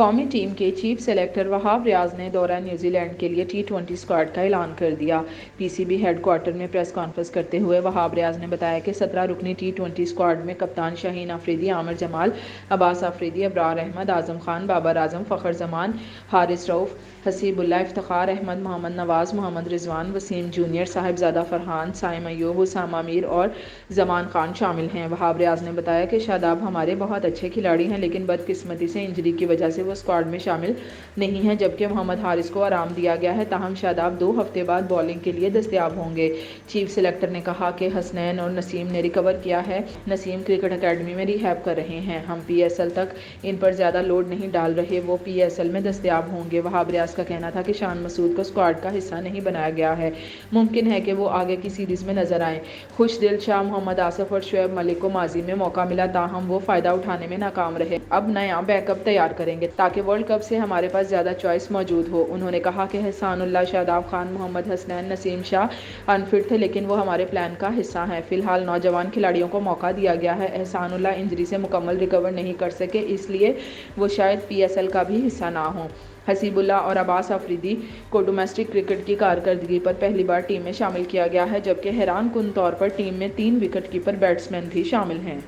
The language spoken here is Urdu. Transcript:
قومی ٹیم کے چیف سلیکٹر وہاب ریاض نے دورہ نیوزی لینڈ کے لیے ٹی20 اسکواڈ کا اعلان کر دیا۔ پی سی بی ہیڈ کوارٹر میں پریس کانفرنس کرتے ہوئے وہاب ریاض نے بتایا کہ 17 رکنی ٹی20 اسکواڈ میں کپتان شاہین آفریدی، عامر جمال، عباس آفریدی، ابرار احمد، اعظم خان، بابر اعظم، فخر زمان، حارث رؤف، حسیب اللہ، افتخار احمد، محمد نواز، محمد رضوان، وسیم جونیئر، صاحبزادہ فرحان، سائم ایوب، اسامہ میر اور زمان خان شامل ہیں۔ وہاب ریاض نے بتایا کہ شاداب ہمارے بہت اچھے کھلاڑی ہیں، لیکن بدقسمتی سے انجری کی وجہ سے وہ اسکواڈ میں شامل نہیں ہیں، جبکہ محمد حارث کو آرام دیا گیا ہے۔ تاہم شاداب 2 ہفتے بعد بولنگ کے لیے دستیاب ہوں گے۔ چیف سلیکٹر نے کہا کہ حسنین اور نسیم نے ریکور کیا ہے۔ نسیم کرکٹ اکیڈمی میں ریہیب کر رہے ہیں۔ ہم پی ایس ایل تک ان پر زیادہ لوڈ نہیں ڈال رہے، وہ پی ایس ایل میں دستیاب ہوں گے۔ وہاب ریاض کا کہنا تھا کہ شان مسعود کو اسکواڈ کا حصہ نہیں بنایا گیا ہے، ممکن ہے کہ وہ آگے کی سیریز میں نظر آئیں۔ خوش دل شاہ محمد آصف اور شعیب ملک کو ماضی میں موقع ملا، تاہم وہ فائدہ اٹھانے میں ناکام رہے۔ اب نیا بیک اپ تیار کریں گے تاکہ ورلڈ کپ سے ہمارے پاس زیادہ چوائس موجود ہو۔ انہوں نے کہا کہ احسان اللہ، شاداب خان، محمد حسنین، نسیم شاہ انفٹ تھے، لیکن وہ ہمارے پلان کا حصہ ہیں۔ فی الحال نوجوان کھلاڑیوں کو موقع دیا گیا ہے۔ احسان اللہ انجری سے مکمل ریکور نہیں کر سکے، اس لیے وہ شاید پی ایس ایل کا بھی حصہ نہ ہوں۔ حسیب اللہ اور عباس آفریدی کو ڈومیسٹک کرکٹ کی کارکردگی پر پہلی بار ٹیم میں شامل کیا گیا ہے، جبکہ حیران کن طور پر ٹیم میں 3 وکٹ کیپر بیٹسمین بھی شامل ہیں۔